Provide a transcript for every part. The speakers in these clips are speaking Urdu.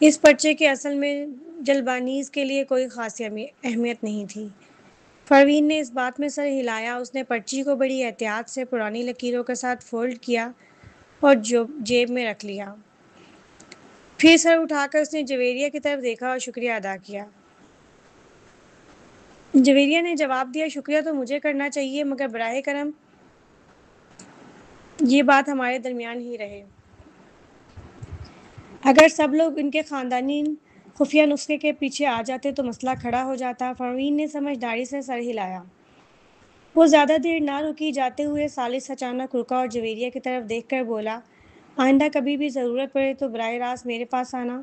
اس پرچے کے اصل میں جلبانیز کے لیے کوئی خاص اہمیت نہیں تھی۔ پروین نے اس بات میں سر ہلایا۔ اس نے پرچی کو بڑی احتیاط سے پرانی لکیروں کے ساتھ فولڈ کیا اور جیب میں رکھ لیا۔ پھر سر اٹھا کر اس نے جویریہ کی طرف دیکھا اور شکریہ ادا کیا۔ جویریہ نے جواب دیا، شکریہ تو مجھے کرنا چاہیے، مگر براہ کرم یہ بات ہمارے درمیان ہی رہے۔ اگر سب لوگ ان کے خاندانی خفیہ نسخے کے پیچھے آ جاتے تو مسئلہ کھڑا ہو جاتا۔ پروین نے سمجھداری سے سر ہلایا۔ وہ زیادہ دیر نہ رکی۔ جاتے ہوئے ثالث اچانک رکا اور جویریہ کی طرف دیکھ کر بولا، آئندہ کبھی بھی ضرورت پڑے تو براہ راست میرے پاس آنا۔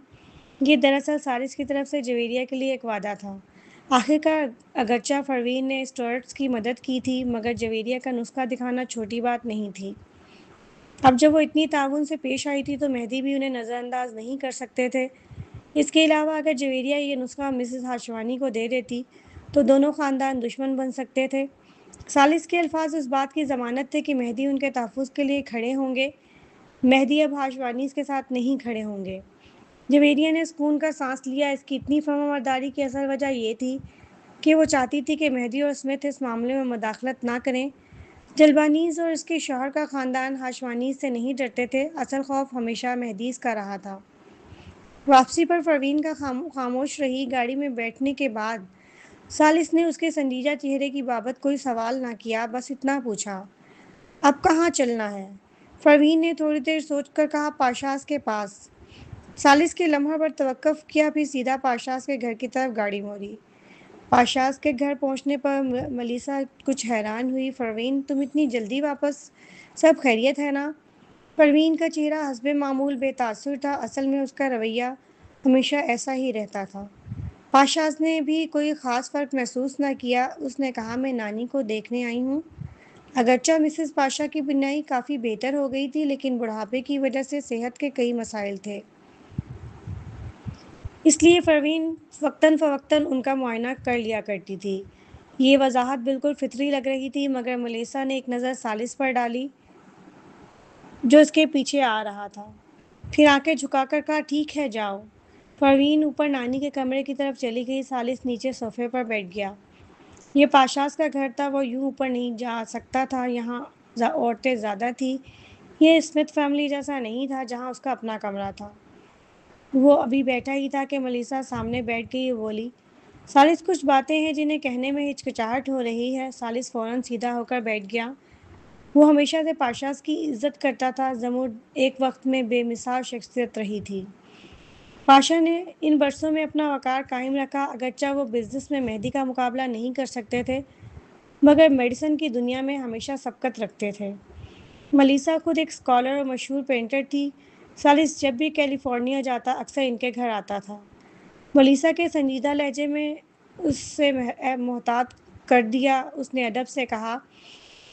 یہ دراصل ثالث کی طرف سے جویریہ کے لیے ایک وعدہ تھا۔ آخرکار اگرچہ پروین نے اسٹوارٹس کی مدد کی تھی، مگر جویریہ کا نسخہ دکھانا چھوٹی بات نہیں تھی۔ اب جب وہ اتنی تعاون سے پیش آئی تھی تو مہدی بھی انہیں نظر انداز نہیں کر سکتے تھے۔ اس کے علاوہ اگر جویریہ یہ نسخہ مسز ہاشوانی کو دے دیتی تو دونوں خاندان دشمن بن سکتے تھے۔ ثالث کے الفاظ اس بات کی ضمانت تھے کہ مہدی ان کے تحفظ کے لیے کھڑے ہوں گے۔ مہدی اب ہاشوانیز کے ساتھ نہیں کھڑے ہوں گے۔ جویریہ نے سکون کا سانس لیا۔ اس کی اتنی فرمانبرداری کی اصل وجہ یہ تھی کہ وہ چاہتی تھی کہ مہدی اور اسمتھ اس معاملے میں مداخلت نہ کریں۔ جلبانیز اور اس کے شوہر کا خاندان ہاشوانیز سے نہیں ڈرتے تھے، اصل خوف ہمیشہ مہدیز کا رہا تھا۔ واپسی پر پروین کا خاموش رہی۔ گاڑی میں بیٹھنے کے بعد ثالث نے اس کے سنجیدہ چہرے کی بابت کوئی سوال نہ کیا، بس اتنا پوچھا، اب کہاں چلنا ہے؟ پروین نے تھوڑی دیر سوچ کر کہا، پاشاز کے پاس۔ ثالث کے لمحہ پر توقف کیا، پھر سیدھا پاشاز کے گھر کی طرف گاڑی موڑی۔ پاشاز کے گھر پہنچنے پر ملیسا کچھ حیران ہوئی۔ پروین، تم اتنی جلدی واپس؟ سب خیریت ہے نا؟ پروین کا چہرہ حسب معمول بے تاثر تھا۔ اصل میں اس کا رویہ ہمیشہ ایسا ہی رہتا تھا۔ پاشاز نے بھی کوئی خاص فرق محسوس نہ کیا۔ اس نے کہا، میں نانی کو دیکھنے آئی ہوں۔ اگرچہ مسز پاشا کی بینائی کافی بہتر ہو گئی تھی، لیکن بڑھاپے کی وجہ سے صحت کے کئی مسائل تھے۔ اس لیے پروین وقتاً فوقتاً ان کا معائنہ کر لیا کرتی تھی۔ یہ وضاحت بالکل فطری لگ رہی تھی، مگر ملیسا نے ایک نظر ثالث پر ڈالی جو اس کے پیچھے آ رہا تھا، پھر آنکھیں جھکا کر کہا، ٹھیک ہے، جاؤ۔ پروین اوپر نانی کے کمرے کی طرف چلی گئی۔ ثالث نیچے صوفے پر بیٹھ گیا۔ یہ پاشاز کا گھر تھا، وہ یوں اوپر نہیں جا سکتا تھا، یہاں عورتیں زیادہ تھیں۔ یہ اسمتھ فیملی جیسا نہیں تھا جہاں اس کا اپنا کمرہ تھا۔ وہ ابھی بیٹھا ہی تھا کہ ملیسا سامنے بیٹھ گئی اور بولی، ثالث، کچھ باتیں ہیں جنہیں کہنے میں ہچکچاہٹ ہو رہی ہے۔ ثالث فوراً سیدھا ہو کر بیٹھ گیا۔ وہ ہمیشہ سے پاشاز کی عزت کرتا تھا۔ زموڈ ایک وقت میں بے مثال شخصیت رہی تھی۔ پاشا نے ان برسوں میں اپنا وقار قائم رکھا۔ اگرچہ وہ بزنس میں مہدی کا مقابلہ نہیں کر سکتے تھے، مگر میڈیسن کی دنیا میں ہمیشہ سبقت رکھتے تھے۔ ملیسا خود ایک اسکالر اور مشہور پینٹر تھی۔ ثالث جب بھی کیلیفورنیا جاتا اکثر ان کے گھر آتا تھا۔ ملیسا کے سنجیدہ لہجے میں اس سے محتاط کر دیا۔ اس نے ادب سے کہا،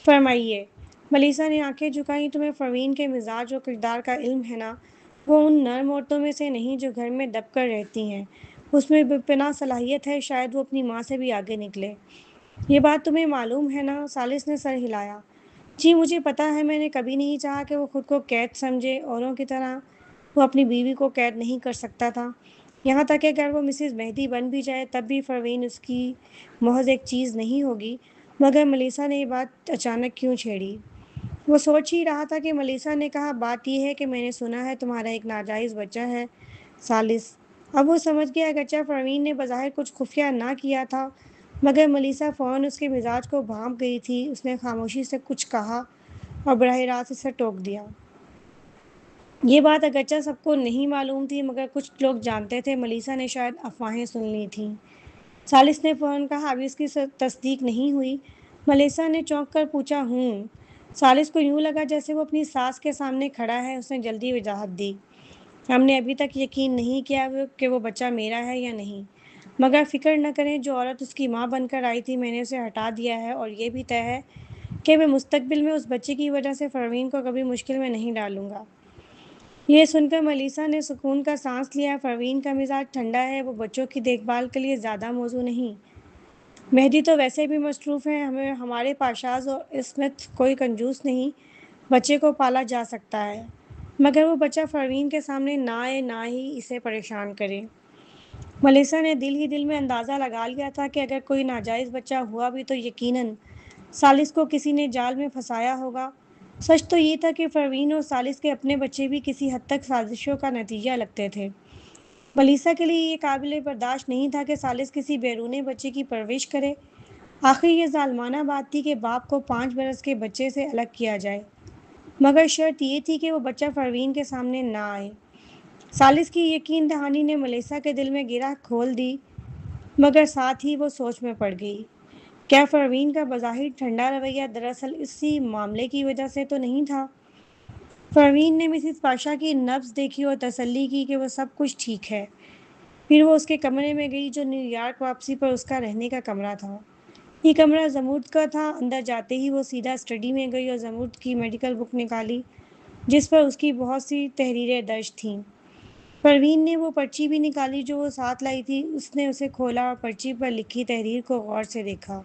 فرمائیے۔ ملیسا نے آنکھیں جھکائیں، تمہیں پروین کے مزاج اور کردار کا علم ہے نا؟ وہ ان نرم عورتوں میں سے نہیں جو گھر میں دب کر رہتی ہیں۔ اس میں بے پناہ صلاحیت ہے، شاید وہ اپنی ماں سے بھی آگے نکلے۔ یہ بات تمہیں معلوم ہے نا؟ ثالث نے سر ہلایا۔ جی مجھے پتہ ہے، میں نے کبھی نہیں چاہا کہ وہ خود کو قید سمجھے، اوروں کی طرح وہ اپنی بیوی کو قید نہیں کر سکتا تھا۔ یہاں تک کہ اگر وہ مسز مہدی بن بھی جائے تب بھی پروین اس کی محض ایک چیز نہیں ہوگی۔ مگر ملیسا نے یہ بات اچانک کیوں چھیڑی؟ وہ سوچ ہی رہا تھا کہ ملیسا نے کہا، بات یہ ہے کہ میں نے سنا ہے تمہارا ایک ناجائز بچہ ہے۔ ثالث اب وہ سمجھ گیا، اگرچہ پروین نے بظاہر کچھ خفیہ نہ کیا تھا، مگر ملیسا فوراً اس کے مزاج کو بھانپ گئی تھی۔ اس نے خاموشی سے کچھ کہا اور براہ راست اسے ٹوک دیا۔ یہ بات اگرچہ سب کو نہیں معلوم تھی، مگر کچھ لوگ جانتے تھے۔ ملیسا نے شاید افواہیں سن لی تھیں۔ ثالث نے فوراً کہا، ابھی اس کی تصدیق نہیں ہوئی؟ ملیسا نے چونک کر پوچھا، ہوں۔ ثالث کو یوں لگا جیسے وہ اپنی ساس کے سامنے کھڑا ہے۔ اس نے جلدی وضاحت دی، ہم نے ابھی تک یقین نہیں کیا کہ وہ بچہ میرا ہے یا نہیں، مگر فکر نہ کریں، جو عورت اس کی ماں بن کر آئی تھی میں نے اسے ہٹا دیا ہے، اور یہ بھی طے ہے کہ میں مستقبل میں اس بچے کی وجہ سے پروین کو کبھی مشکل میں نہیں ڈالوں گا۔ یہ سن کر ملیسا نے سکون کا سانس لیا۔ پروین کا مزاج ٹھنڈا ہے، وہ بچوں کی دیکھ بھال کے لیے زیادہ موزوں نہیں۔ مہدی تو ویسے بھی مصروف ہیں، ہمارے پاشاز اور اسمتھ کوئی کنجوس نہیں، بچے کو پالا جا سکتا ہے۔ مگر وہ بچہ پروین کے سامنے نہ آئے نہ ہی اسے پریشان کرے۔ ملیسا نے دل ہی دل میں اندازہ لگا لیا تھا کہ اگر کوئی ناجائز بچہ ہوا بھی تو یقیناً ثالث کو کسی نے جال میں پھنسایا ہوگا۔ سچ تو یہ تھا کہ پروین اور ثالث کے اپنے بچے بھی کسی حد تک سازشوں کا نتیجہ لگتے تھے۔ ملیسا کے لیے یہ قابل برداشت نہیں تھا کہ ثالث کسی بیرونی بچے کی پرورش کرے۔ آخر یہ ظالمانہ بات تھی کہ باپ کو 5 برس کے بچے سے الگ کیا جائے، مگر شرط یہ تھی کہ وہ بچہ پروین کے سامنے نہ آئے۔ ثالث کی یقین دہانی نے ملیسا کے دل میں گرہ کھول دی، مگر ساتھ ہی وہ سوچ میں پڑ گئی، کیا پروین کا بظاہر ٹھنڈا رویہ دراصل اسی معاملے کی وجہ سے تو نہیں تھا؟ پروین نے مسز پاشا کی نبض دیکھی اور تسلی کی کہ وہ سب کچھ ٹھیک ہے۔ پھر وہ اس کے کمرے میں گئی جو نیو یارک واپسی پر اس کا رہنے کا کمرہ تھا۔ یہ کمرہ زمرد کا تھا۔ اندر جاتے ہی وہ سیدھا اسٹڈی میں گئی اور زمرد کی میڈیکل بک نکالی جس پر اس کی بہت سی تحریریں درج تھیں۔ پروین نے وہ پرچی بھی نکالی جو وہ ساتھ لائی تھی۔ اس نے اسے کھولا اور پرچی پر لکھی تحریر کو غور سے دیکھا۔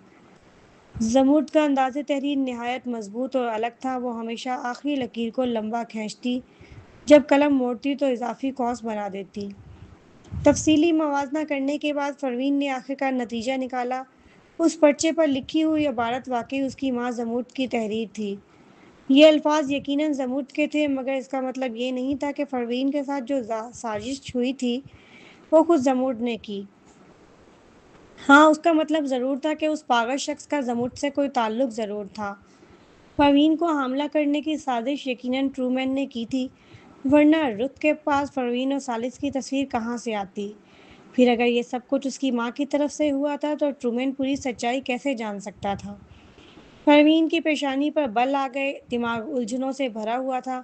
زمرد کا انداز تحریر نہایت مضبوط اور الگ تھا۔ وہ ہمیشہ آخری لکیر کو لمبا کھینچتی، جب قلم موڑتی تو اضافی قوس بنا دیتی۔ تفصیلی موازنہ کرنے کے بعد پروین نے آخرکار نتیجہ نکالا۔ اس پرچے پر لکھی ہوئی عبارت واقعی اس کی ماں زمرد کی تحریر تھی۔ یہ الفاظ یقیناً زمرد کے تھے، مگر اس کا مطلب یہ نہیں تھا کہ پروین کے ساتھ جو سازش ہوئی تھی وہ خود زمرد نے کی۔ ہاں، اس کا مطلب ضرور تھا کہ اس پاگل شخص کا زمرد سے کوئی تعلق ضرور تھا۔ پروین کو حاملہ کرنے کی سازش یقیناً ٹرومین نے کی تھی، ورنہ رت کے پاس پروین اور ثالث کی تصویر کہاں سے آتی؟ پھر اگر یہ سب کچھ اس کی ماں کی طرف سے ہوا تھا تو ٹرومین پوری سچائی کیسے جان سکتا تھا؟ پروین کی پیشانی پر بل آ گئے۔ دماغ الجھنوں سے بھرا ہوا تھا۔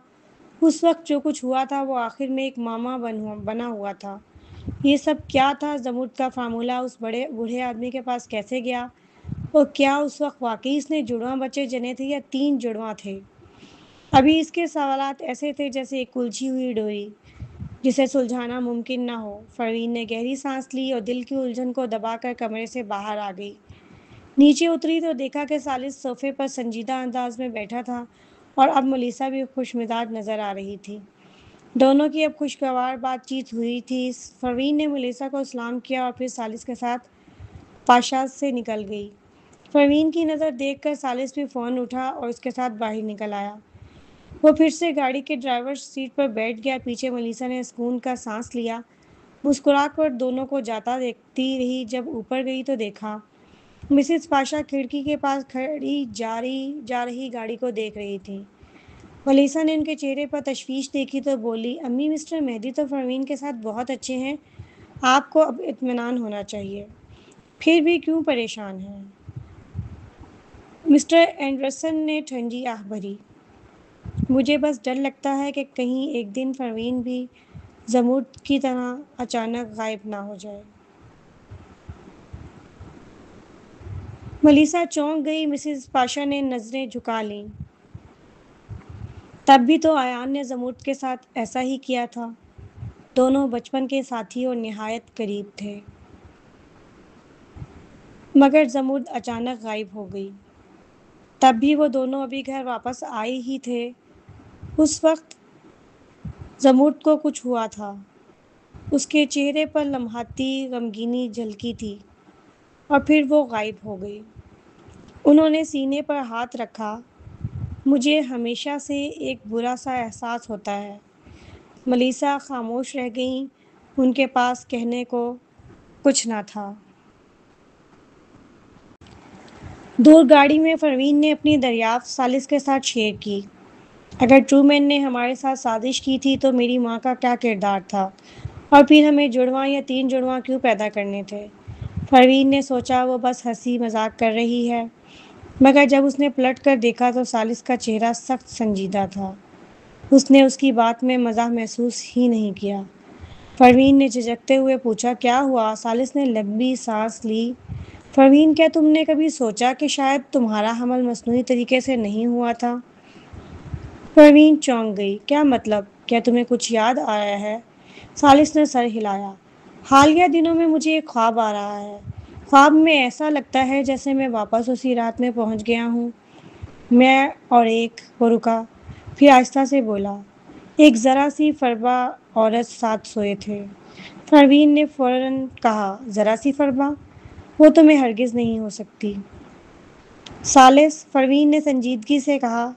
اس وقت جو کچھ ہوا تھا وہ آخر میں ایک معمہ بنا ہوا تھا۔ یہ سب کیا تھا؟ زمرد کا فارمولہ اس بوڑھے آدمی کے پاس کیسے گیا؟ اور کیا اس وقت واقعی اس نے جڑواں بچے جنے تھے یا 3 جڑواں تھے؟ ابھی اس کے سوالات ایسے تھے جیسے ایک الجھی ہوئی ڈوری جسے سلجھانا ممکن نہ ہو۔ پروین نے گہری سانس لی اور دل کی الجھن کو دبا کر کمرے سے باہر آ گئی۔ نیچے اتری تو دیکھا کہ ثالث صوفے پر سنجیدہ انداز میں بیٹھا تھا اور اب ملیسا بھی خوش مزاج نظر آ رہی تھی۔ دونوں کی اب خوشگوار بات چیت ہوئی تھی۔ پروین نے ملیسا کو سلام کیا اور پھر ثالث کے ساتھ پاشا سے نکل گئی۔ پروین کی نظر دیکھ کر ثالث بھی فوراً اٹھا اور اس کے ساتھ باہر نکل آیا۔ وہ پھر سے گاڑی کے ڈرائیور سیٹ پر بیٹھ گیا۔ پیچھے ملیسا نے سکون کا سانس لیا، مسکرا کر دونوں کو جاتا دیکھتی رہی۔ جب اوپر گئی تو دیکھا مسز پاشا کھڑکی کے پاس کھڑی جا رہی گاڑی کو دیکھ رہی تھی۔ ملیسا نے ان کے چہرے پر تشویش دیکھی تو بولی، امی، مسٹر مہدی تو پروین کے ساتھ بہت اچھے ہیں، آپ کو اب اطمینان ہونا چاہیے۔ پھر بھی کیوں پریشان ہیں؟ مسٹر اینڈرسن نے ٹھنڈی آہ بھری، مجھے بس ڈر لگتا ہے کہ کہیں ایک دن پروین بھی زمرد کی طرح اچانک غائب نہ ہو جائے۔ ملیسا چونک گئی۔ مسز پاشا نے نظریں جھکا لیں۔ تب بھی تو ایان نے زمرد کے ساتھ ایسا ہی کیا تھا۔ دونوں بچپن کے ساتھی اور نہایت قریب تھے۔ مگر زمرد اچانک غائب ہو گئی۔ تب بھی وہ دونوں ابھی گھر واپس آئے ہی تھے۔ اس وقت زمرد کو کچھ ہوا تھا۔ اس کے چہرے پر لمحاتی غمگینی جھلکی تھی اور پھر وہ غائب ہو گئی۔ انہوں نے سینے پر ہاتھ رکھا۔ مجھے ہمیشہ سے ایک برا سا احساس ہوتا ہے۔ ملیسا خاموش رہ گئیں۔ ان کے پاس کہنے کو کچھ نہ تھا۔ دور گاڑی میں پروین نے اپنی دریافت ثالث کے ساتھ شیئر کی۔ اگر ٹرومین نے ہمارے ساتھ سازش کی تھی تو میری ماں کا کیا کردار تھا؟ اور پھر ہمیں جڑواں یا 3 جڑواں کیوں پیدا کرنے تھے؟ پروین نے سوچا وہ بس ہنسی مذاق کر رہی ہے، مگر جب اس نے پلٹ کر دیکھا تو ثالث کا چہرہ سخت سنجیدہ تھا۔ اس نے اس کی بات میں مزاح محسوس ہی نہیں کیا۔ پروین نے جھجکتے ہوئے پوچھا، کیا ہوا؟ ثالث نے لمبی سانس لی۔ پروین، کیا تم نے کبھی سوچا کہ شاید تمہارا حمل مصنوعی طریقے سے نہیں ہوا تھا؟ پروین چونک گئی۔ کیا مطلب؟ کیا تمہیں کچھ یاد آیا ہے؟ ثالث نے سر ہلایا۔ حالیہ دنوں میں مجھے ایک خواب آ رہا ہے۔ خواب میں ایسا لگتا ہے جیسے میں واپس اسی رات میں پہنچ گیا ہوں۔ وہ رکا، پھر آہستہ سے بولا، ایک ذرا سی فربا عورت ساتھ سوئے تھے۔ پروین نے فوراً کہا، ذرا سی فربا؟ وہ تو میں ہرگز نہیں ہو سکتی۔ ثالث، پروین نے سنجیدگی سے کہا،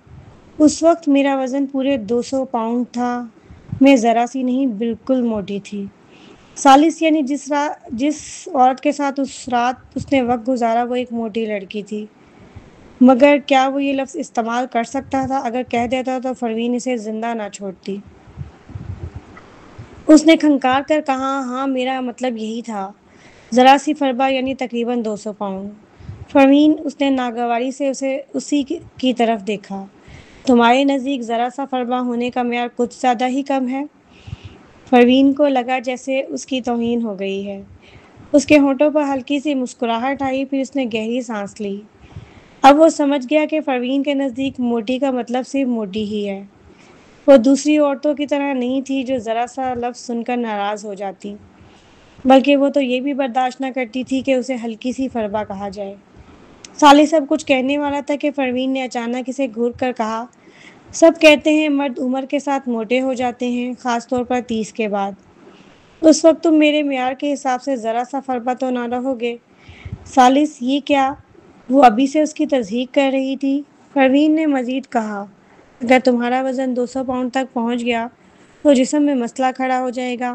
اس وقت میرا وزن پورے 200 پاؤنڈ تھا۔ میں ذرا سی نہیں، بالکل موٹی تھی۔ ثالث، یعنی جس عورت کے ساتھ اس رات اس نے وقت گزارا وہ ایک موٹی لڑکی تھی۔ مگر کیا وہ یہ لفظ استعمال کر سکتا تھا؟ اگر کہہ دیتا تو پروین اسے زندہ نہ چھوڑتی۔ اس نے کھنکار کر کہا، ہاں میرا مطلب یہی تھا۔ ذرا سی فربا یعنی تقریباً 200 پاؤنڈ۔ پروین، اس نے ناگواری سے اسی کی طرف دیکھا۔ تمہارے نزدیک ذرا سا فربا ہونے کا معیار کچھ زیادہ ہی کم ہے؟ پروین کو لگا جیسے اس کی توہین ہو گئی ہے۔ اس کے ہونٹوں پر ہلکی سی مسکراہٹ آئی، پھر اس نے گہری سانس لی۔ اب وہ سمجھ گیا کہ پروین کے نزدیک موٹی کا مطلب صرف موٹی ہی ہے۔ وہ دوسری عورتوں کی طرح نہیں تھی جو ذرا سا لفظ سن کر ناراض ہو جاتی، بلکہ وہ تو یہ بھی برداشت نہ کرتی تھی کہ اسے ہلکی سی فربا کہا جائے۔ ثالث اب کچھ کہنے والا تھا کہ پروین نے اچانک اسے گھور کر کہا، سب کہتے ہیں مرد عمر کے ساتھ موٹے ہو جاتے ہیں، خاص طور پر 30 کے بعد۔ اس وقت تم میرے معیار کے حساب سے ذرا سا فربا تو نہ رہو گے۔ ثالث، یہ کیا؟ وہ ابھی سے اس کی تصدیق کر رہی تھی۔ پروین نے مزید کہا، اگر تمہارا وزن 200 پاؤنڈ تک پہنچ گیا تو جسم میں مسئلہ کھڑا ہو جائے گا۔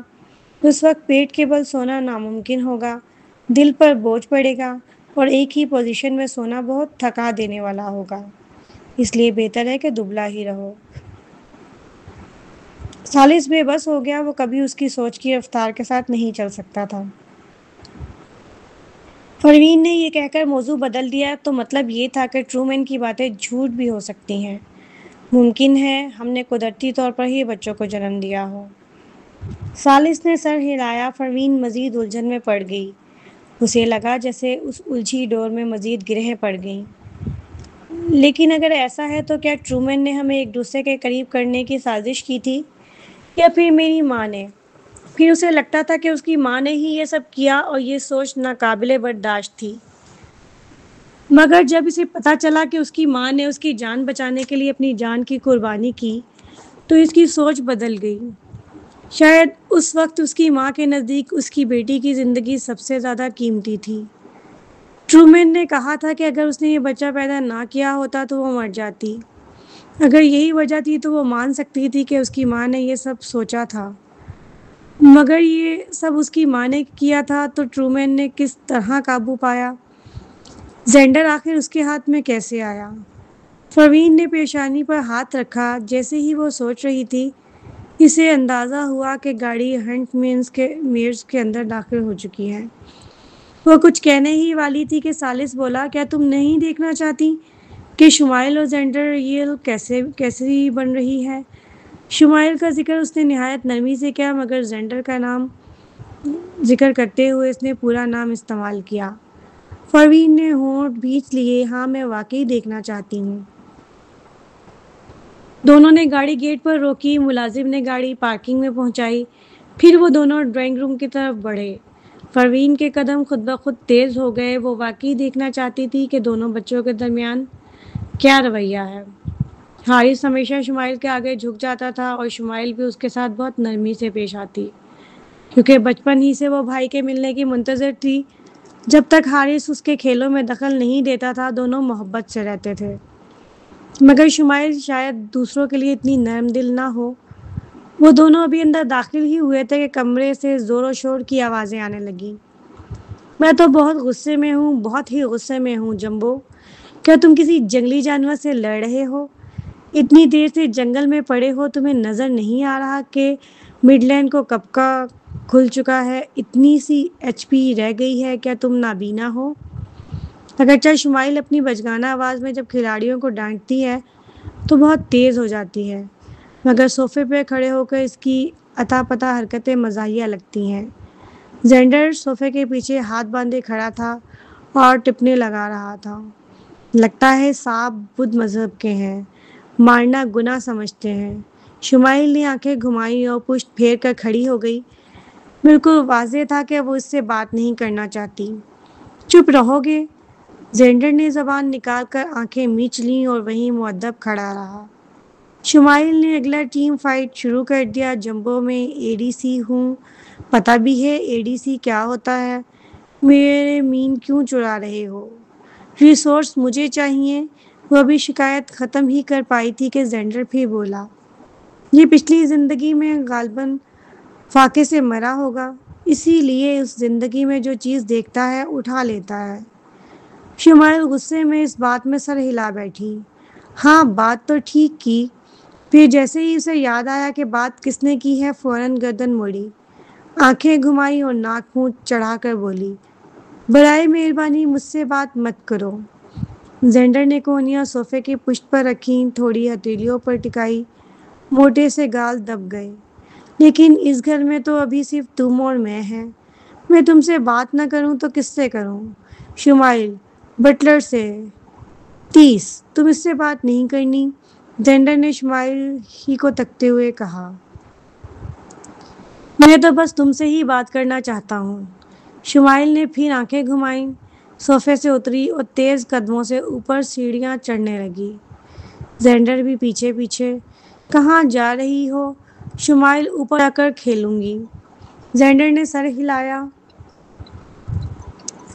اس وقت پیٹ کے بل سونا ناممکن ہوگا، دل پر بوجھ پڑے گا اور ایک ہی پوزیشن میں سونا بہت تھکا دینے والا ہوگا۔ اس لیے بہتر ہے کہ دبلا ہی رہو۔ ثالث بے بس ہو گیا، وہ کبھی اس کی سوچ کی رفتار کے ساتھ نہیں چل سکتا تھا۔ پروین نے یہ کہہ کر موضوع بدل دیا، تو مطلب یہ تھا کہ ٹرومین کی باتیں جھوٹ بھی ہو سکتی ہیں۔ ممکن ہے ہم نے قدرتی طور پر ہی بچوں کو جنم دیا ہو۔ ثالث نے سر ہلایا۔ پروین مزید الجھن میں پڑ گئی۔ اسے لگا جیسے اس الجھی ڈور میں مزید گرہیں پڑ گئیں۔ لیکن اگر ایسا ہے تو کیا ٹرومین نے ہمیں ایک دوسرے کے قریب کرنے کی سازش کی تھی، یا پھر میری ماں نے؟ پھر اسے لگتا تھا کہ اس کی ماں نے ہی یہ سب کیا، اور یہ سوچ ناقابل برداشت تھی۔ مگر جب اسے پتہ چلا کہ اس کی ماں نے اس کی جان بچانے کے لیے اپنی جان کی قربانی کی تو اس کی سوچ بدل گئی۔ شاید اس وقت اس کی ماں کے نزدیک اس کی بیٹی کی زندگی سب سے زیادہ قیمتی تھی۔ ٹرومین نے کہا تھا کہ اگر اس نے یہ بچہ پیدا نہ کیا ہوتا تو وہ مر جاتی۔ اگر یہی وجہ تھی تو وہ مان سکتی تھی کہ اس کی ماں نے یہ سب سوچا تھا۔ مگر یہ سب اس کی ماں نے کیا تھا تو ٹرومین نے کس طرح قابو پایا؟ زینڈر آخر اس کے ہاتھ میں کیسے آیا؟ پروین نے پیشانی پر ہاتھ رکھا۔ جیسے ہی وہ سوچ رہی تھی، اسے اندازہ ہوا کہ گاڑی ہنٹ میئرز کے اندر داخل ہو چکی ہے۔ وہ کچھ کہنے ہی والی تھی کہ ثالث بولا، کیا تم نہیں دیکھنا چاہتی کہ شمائل اور زینڈر ریئل کیسی بن رہی ہے؟ شمائل کا ذکر اس نے نہایت نرمی سے کیا، مگر زینڈر کا نام ذکر کرتے ہوئے اس نے پورا نام استعمال کیا۔ پروین نے ہونٹ بھینچ لیے۔ ہاں، میں واقعی دیکھنا چاہتی ہوں۔ دونوں نے گاڑی گیٹ پر روکی۔ ملازم نے گاڑی پارکنگ میں پہنچائی۔ پھر وہ دونوں ڈرائنگ روم کی طرف بڑھے۔ پروین کے قدم خود بخود تیز ہو گئے۔ وہ واقعی دیکھنا چاہتی تھی کہ دونوں بچوں کے درمیان کیا رویہ ہے۔ حارث ہمیشہ شمائل کے آگے جھک جاتا تھا اور شمائل بھی اس کے ساتھ بہت نرمی سے پیش آتی، کیونکہ بچپن ہی سے وہ بھائی کے ملنے کی منتظر تھی۔ جب تک حارث اس کے کھیلوں میں دخل نہیں دیتا تھا دونوں محبت سے رہتے تھے۔ مگر شمائل شاید دوسروں کے لیے اتنی نرم دل نہ ہو۔ وہ دونوں ابھی اندر داخل ہی ہوئے تھے کہ کمرے سے زور و شور کی آوازیں آنے لگیں۔ میں تو بہت غصے میں ہوں، بہت ہی غصے میں ہوں جمبو۔ کیا تم کسی جنگلی جانور سے لڑ رہے ہو؟ اتنی دیر سے جنگل میں پڑے ہو، تمہیں نظر نہیں آ رہا کہ مڈ لینڈ کو کب کا کھل چکا ہے؟ اتنی سی ایچ پی رہ گئی ہے، کیا تم نابینا ہو؟ اگرچہ شمائل اپنی بچگانہ آواز میں جب کھلاڑیوں کو ڈانٹتی ہے تو بہت تیز ہو جاتی ہے، مگر صوفے پہ کھڑے ہو کر اس کی اتا پتا حرکتیں مزاحیہ لگتی ہیں۔ زینڈر صوفے کے پیچھے ہاتھ باندھے کھڑا تھا اور ٹپنے لگا رہا تھا۔ لگتا ہے صاحب بدھ مذہب کے ہیں، مارنا گناہ سمجھتے ہیں۔ شمائل نے آنکھیں گھمائیں اور پشت پھیر کر کھڑی ہو گئی۔ بالکل واضح تھا کہ وہ اس سے بات نہیں کرنا چاہتی۔ چپ رہو گے؟ زینڈر نے زبان نکال کر آنکھیں میچ لیں اور وہیں مؤدب کھڑا رہا۔ شمائل نے اگلا ٹیم فائٹ شروع کر دیا۔ جمبو میں اے ڈی سی ہوں، پتہ بھی ہے اے ڈی سی کیا ہوتا ہے؟ میرے مین کیوں چرا رہے ہو؟ ریسورس مجھے چاہیے۔ وہ ابھی شکایت ختم ہی کر پائی تھی کہ زینڈر بھی بولا، یہ پچھلی زندگی میں غالباً فاقے سے مرا ہوگا، اسی لیے اس زندگی میں جو چیز دیکھتا ہے اٹھا لیتا ہے۔ شمائل غصے میں اس بات میں سر ہلا بیٹھی۔ ہاں بات تو ٹھیک کی۔ پھر جیسے ہی اسے یاد آیا کہ بات کس نے کی ہے، فوراً گردن موڑی، آنکھیں گھمائی اور ناک منہ چڑھا کر بولی، برائے مہربانی مجھ سے بات مت کرو۔ زینڈر نے کونیاں صوفے کی پشت پر رکھیں، تھوڑی ہتھیلیوں پر ٹکائی، موٹے سے گال دب گئے۔ لیکن اس گھر میں تو ابھی صرف تم اور میں ہیں، میں تم سے بات نہ کروں تو کس سے کروں؟ شمائل، بٹلر سے۔ 30 تم اس سے بات نہیں کرنی، زینڈر نے شمائل ہی کو تکتے ہوئے کہا۔ میں تو بس تم سے ہی بات کرنا چاہتا ہوں۔ شمائل نے پھر آنکھیں گھمائیں، صوفے سے اتری اور تیز قدموں سے اوپر سیڑھیاں چڑھنے لگی۔ زینڈر بھی پیچھے پیچھے۔ کہاں جا رہی ہو؟ شمائل، اوپر جا کر کھیلوں گی۔ زینڈر نے سر ہلایا۔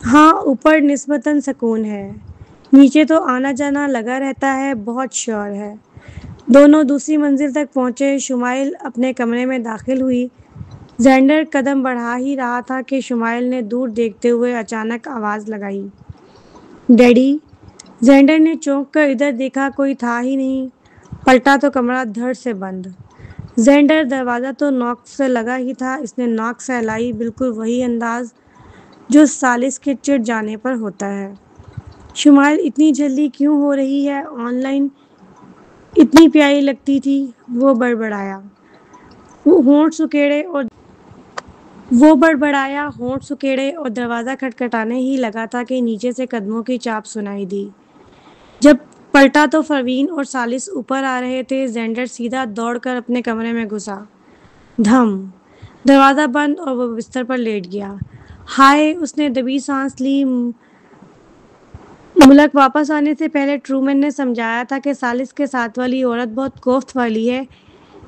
ہاں اوپر نسبتاً سکون ہے، نیچے تو آنا جانا لگا رہتا ہے، بہت شور ہے۔ دونوں دوسری منزل تک پہنچے۔ شمائل اپنے کمرے میں داخل ہوئی۔ زینڈر قدم بڑھا ہی رہا تھا کہ شمائل نے دور دیکھتے ہوئے اچانک آواز لگائی، ڈیڈی؟ زینڈر نے چونک کر ادھر دیکھا، کوئی تھا ہی نہیں۔ پلٹا تو کمرہ دھڑ سے بند۔ زینڈر، دروازہ تو ناک سے لگا ہی تھا۔ اس نے ناک سہلائی، بالکل وہی انداز جو ثالث کے چڑ جانے پر ہوتا ہے۔ شمائل، اتنی جلدی کیوں ہو رہی ہے؟ آن لائن اتنی پیاری لگتی تھی۔ وہ بڑبڑایا، ہونٹ سکیڑے اور دروازہ کھٹکھٹانے ہی لگا تھا کہ نیچے سے قدموں کی چاپ سنائی دی۔ جب پلٹا تو پروین اور ثالث اوپر آ رہے تھے۔ زینڈر سیدھا دوڑ کر اپنے کمرے میں گھسا۔ دھم، دروازہ بند اور وہ بستر پر لیٹ گیا۔ ہائے، اس نے دبی سانس لی۔ ملک واپس آنے سے پہلے ٹرومین نے سمجھایا تھا کہ ثالث کے ساتھ والی عورت بہت کوفت والی ہے،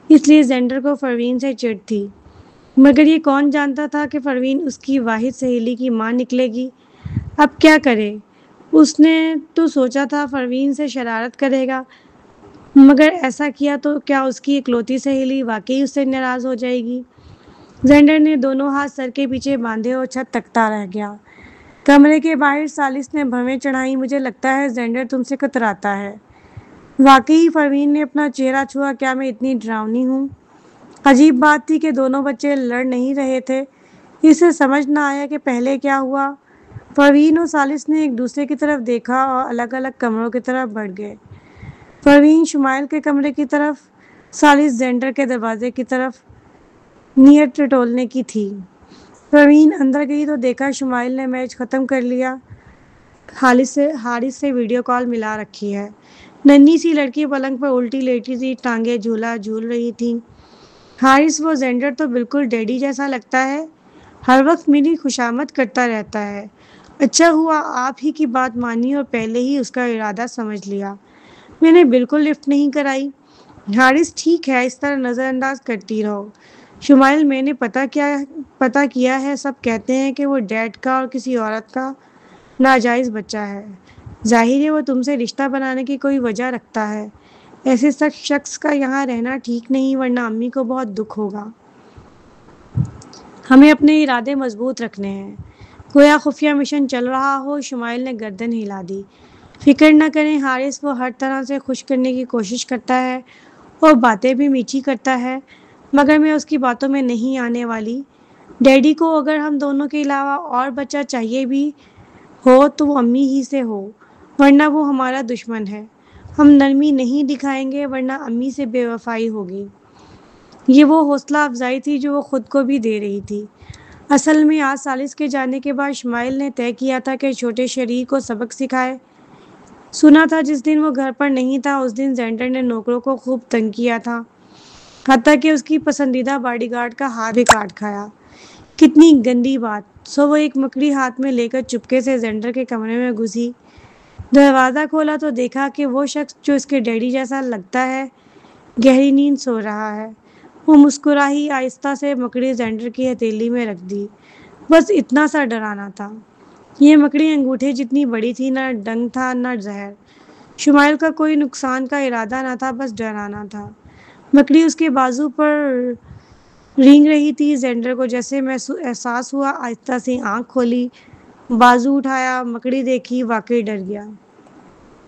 اس لیے زینڈر کو پروین سے چڑ تھی۔ مگر یہ کون جانتا تھا کہ پروین اس کی واحد سہیلی کی ماں نکلے گی؟ اب کیا کرے؟ اس نے تو سوچا تھا پروین سے شرارت کرے گا، مگر ایسا کیا تو کیا اس کی اکلوتی سہیلی واقعی اس سے ناراض ہو جائے گی؟ زینڈر نے دونوں ہاتھ سر کے پیچھے باندھے اور چھت تکتا رہ گیا۔ کمرے کے باہر ثالث نے بھویں چڑھائیں، مجھے لگتا ہے زینڈر تم سے کتراتا ہے۔ واقعی؟ پروین نے اپنا چہرہ چھوا، کیا میں اتنی ڈراؤنی ہوں؟ عجیب بات تھی کہ دونوں بچے لڑ نہیں رہے تھے۔ اسے سمجھ نہ آیا کہ پہلے کیا ہوا۔ پروین اور ثالث نے ایک دوسرے کی طرف دیکھا اور الگ الگ کمروں کی طرف بڑھ گئے۔ پروین شمائل کے کمرے کی طرف، ثالث زینڈر کے دروازے کی طرف۔ نیت ٹٹولنے کی تھی۔ پروین اندر گئی تو دیکھا شمائل نے میچ ختم کر لیا، حارث سے ویڈیو کال ملا رکھی ہے۔ ننھی سی لڑکی پلنگ پر الٹی لیٹی تھی، ٹانگیں جھولا جھول رہی تھیں۔ حارث، وہ زینڈر تو بالکل ڈیڈی جیسا لگتا ہے، ہر وقت میری خوشامد کرتا رہتا ہے۔ اچھا ہوا آپ ہی کی بات مانی اور پہلے ہی اس کا ارادہ سمجھ لیا، میں نے بالکل لفٹ نہیں کرائی۔ حارث، ٹھیک ہے، اس طرح نظر انداز کرتی رہو۔ شمائل، میں نے پتہ کیا ہے، سب کہتے ہیں کہ وہ ڈیڈ کا اور کسی عورت کا ناجائز بچہ ہے۔ ظاہر ہے وہ تم سے رشتہ بنانے کی کوئی وجہ رکھتا ہے۔ ایسے شخص کا یہاں رہنا ٹھیک نہیں، ورنہ امی کو بہت دکھ ہوگا۔ ہمیں اپنے ارادے مضبوط رکھنے ہیں، گویا خفیہ مشن چل رہا ہو۔ شمائل نے گردن ہلا دی۔ فکر نہ کریں حارث، وہ ہر طرح سے خوش کرنے کی کوشش کرتا ہے اور باتیں بھی میٹھی کرتا ہے، مگر میں اس کی باتوں میں نہیں آنے والی۔ ڈیڈی کو اگر ہم دونوں کے علاوہ اور بچہ چاہیے بھی ہو تو وہ امی ہی سے ہو، ورنہ وہ ہمارا دشمن ہے۔ ہم نرمی نہیں دکھائیں گے، ورنہ امی سے بے وفائی ہوگی۔ یہ وہ حوصلہ افزائی تھی جو وہ خود کو بھی دے رہی تھی۔ اصل میں آج ثالث کے جانے کے بعد شمائل نے طے کیا تھا کہ چھوٹے شریک کو سبق سکھائے۔ سنا تھا جس دن وہ گھر پر نہیں تھا اس دن زینڈر نے نوکروں کو خوب تنگ کیا تھا، حتیٰ کہ اس کی پسندیدہ باڈی گارڈ کا ہاتھ بھی کاٹ کھایا۔ کتنی گندی بات! سو وہ ایک مکڑی ہاتھ میں لے کر چپکے سے زینڈر کے کمرے میں گھسی۔ دروازہ کھولا تو دیکھا کہ وہ شخص جو اس کے ڈیڈی جیسا لگتا ہے گہری نیند سو رہا ہے۔ وہ مسکرا ہی آہستہ سے مکڑی زینڈر کی ہتھیلی میں رکھ دی۔ بس اتنا سا ڈرانا تھا۔ یہ مکڑی انگوٹھے جتنی بڑی تھی، نہ ڈنک تھا نہ زہر۔ شمائل کا کوئی نقصان کا ارادہ نہ تھا، بس ڈرانا تھا۔ مکڑی اس کے بازو پر رینگ رہی تھی۔ زینڈر کو جیسے احساس ہوا، آہستہ سے آنکھ کھولی، بازو اٹھایا، مکڑی دیکھی، واقعی ڈر گیا۔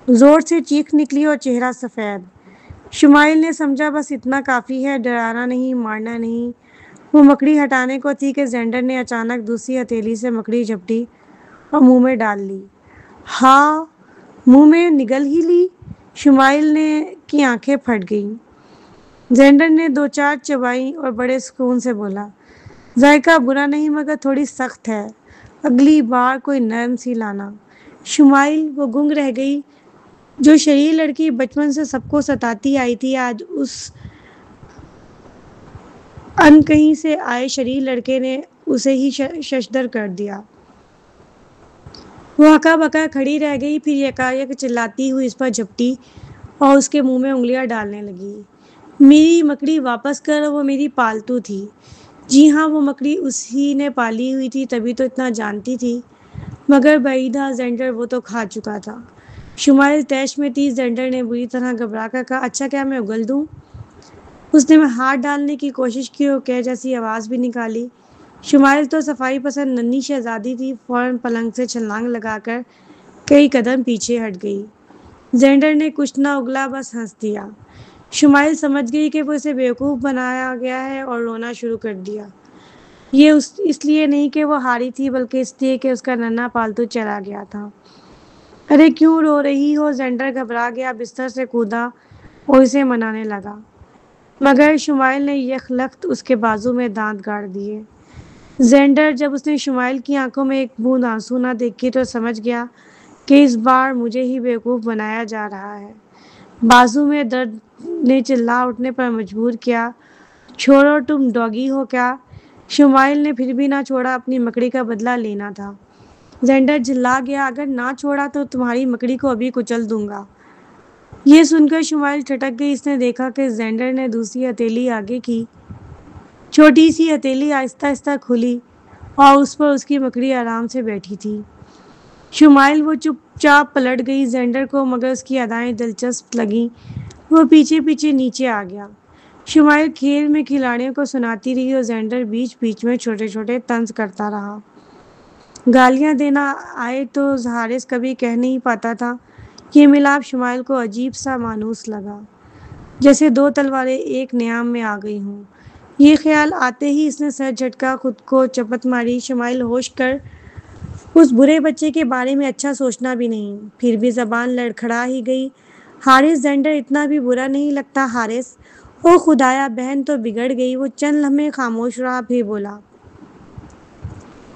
زور سے چیخ نکلی اور چہرہ سفید۔ شمائل نے سمجھا بس اتنا کافی ہے، ڈرانا نہیں، مارنا نہیں۔ وہ مکڑی ہٹانے کو تھی کہ زینڈر نے اچانک دوسری ہتھیلی سے مکڑی جھپٹی اور منہ میں ڈال لی۔ ہاں، منہ میں نگل ہی لی۔ شمائل نے کی آنکھیں پھٹ گئیں۔ زینڈر نے دو چار چبائیں اور بڑے سکون سے بولا، ذائقہ برا نہیں مگر تھوڑی سخت ہے، اگلی بار کوئی نرم سی لانا۔ شمائل وہ گنگ رہ گئی۔ جو شریر لڑکی بچپن سے سب کو ستاتی آئی تھی، آج اس ان کہیں سے آئے شریر لڑکے نے اسے ہی ششدر کر دیا۔ وہ ہکا بکا کھڑی رہ گئی، پھر یکایک چلاتی ہوئی اس پر جھپٹی اور اس کے منہ میں انگلیاں ڈالنے لگی۔ میری مکڑی واپس کر، وہ میری پالتو تھی۔ جی ہاں، وہ مکڑی اسی نے پالی ہوئی تھی، تبھی تو اتنا جانتی تھی۔ مگر بعیدہ زینڈر وہ تو کھا چکا تھا۔ شمائل طیش میں تھی۔ زینڈر نے بری طرح گھبرا کر کہا، اچھا کیا میں اگل دوں؟ اس نے ہاتھ ڈالنے کی کوشش کی اور کہہ جیسی آواز بھی نکالی۔ شمائل تو صفائی پسند ننھی شہزادی تھی، فوراً پلنگ سے چھلانگ لگا کر کئی قدم پیچھے ہٹ گئی۔ زینڈر نے کچھ نہ اگلا، بس ہنس دیا۔ شمائل سمجھ گئی کہ وہ اسے بیوقوف بنایا گیا ہے اور رونا شروع کر دیا۔ یہ اس لیے نہیں کہ وہ ہاری تھی، بلکہ اس لیے کہ اس کا ننھا پالتو چلا گیا تھا۔ ارے کیوں رو رہی ہو؟ زینڈر گھبرا گیا، بستر سے کودا اور اسے منانے لگا، مگر شمائل نے یکلخت اس کے بازو میں دانت گاڑ دیے۔ زینڈر جب اس نے شمائل کی آنکھوں میں ایک بوند آنسو نہ دیکھی تو سمجھ گیا کہ اس بار مجھے ہی بیوقوف بنایا جا رہا ہے۔ بازو میں درد نے چلا اٹھنے پر مجبور کیا، چھوڑو، تم ڈاگی ہو کیا؟ شمائل نے پھر بھی نہ چھوڑا، اپنی مکڑی کا بدلہ لینا تھا۔ زینڈر چلا گیا، اگر نہ چھوڑا تو تمہاری مکڑی کو ابھی کچل دوں گا۔ یہ سن کر شمائل ٹھٹک گئی۔ اس نے دیکھا کہ زینڈر نے دوسری ہتھیلی آگے کی۔ چھوٹی سی ہتھیلی آہستہ آہستہ کھلی اور اس پر اس کی مکڑی آرام سے بیٹھی تھی۔ شمائل وہ چپ چاپ پلٹ گئی زینڈر کو، مگر اس کی ادائیں دلچسپ لگیں۔ وہ پیچھے پیچھے نیچے آ گیا۔ شمائل کھیل میں کھلاڑیوں کو سناتی رہی اور زینڈر بیچ بیچ میں چھوٹے چھوٹے طنز کرتا رہا۔ گالیاں دینا آئے تو حارث کبھی کہہ نہیں پاتا تھا۔ یہ ملاپ شمائل کو عجیب سا مانوس لگا، جیسے دو تلواریں ایک نیام میں آ گئی ہوں۔ یہ خیال آتے ہی اس نے سر جھٹکا، خود کو چپت ماری۔ شمائل ہوش کر اس برے بچے کے بارے میں اچھا سوچنا بھی نہیں، پھر بھی زبان لڑکھڑا ہی گئی۔ حارث، زینڈر اتنا بھی برا نہیں لگتا حارث۔ او خدایا، بہن تو بگڑ گئی۔ وہ چند لمحے خاموش رہا، پھر بولا،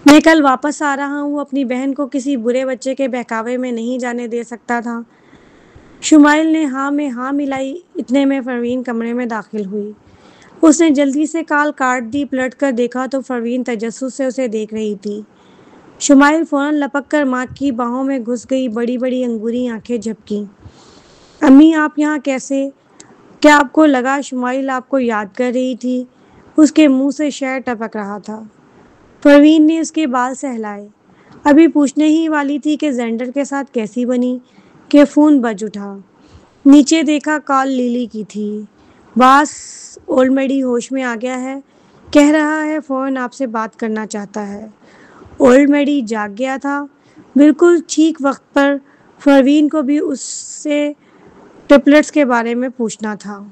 میں کل واپس آ رہا ہوں، اپنی بہن کو کسی برے بچے کے بہکاوے میں نہیں جانے دے سکتا تھا۔ شمائل نے ہاں میں ہاں ملائی۔ اتنے میں پروین کمرے میں داخل ہوئی۔ اس نے جلدی سے کال کاٹ دی۔ پلٹ کر دیکھا تو پروین تجسس سے اسے دیکھ رہی تھی۔ شمائل فوراً لپک کر ماں کی باہوں میں گھس گئی، بڑی بڑی انگوری آنکھیں جھپکیں۔ امی، آپ یہاں کیسے؟ کیا آپ کو لگا شمائل آپ کو یاد کر رہی تھی؟ اس کے منہ سے شہد ٹپک رہا تھا۔ پروین نے اس کے بال سہلائے۔ ابھی پوچھنے ہی والی تھی کہ زینڈر کے ساتھ کیسی بنی کہ فون بج اٹھا۔ نیچے دیکھا، کال لیلی کی تھی۔ باس، اولڈ میڈی ہوش میں آ گیا ہے، کہہ رہا ہے فوراً آپ سے بات کرنا چاہتا ہے۔ اولڈ میڈی جاگ گیا تھا، بالکل ٹھیک وقت پر۔ پروین کو بھی اس سے ٹرپلٹس کے بارے میں پوچھنا تھا۔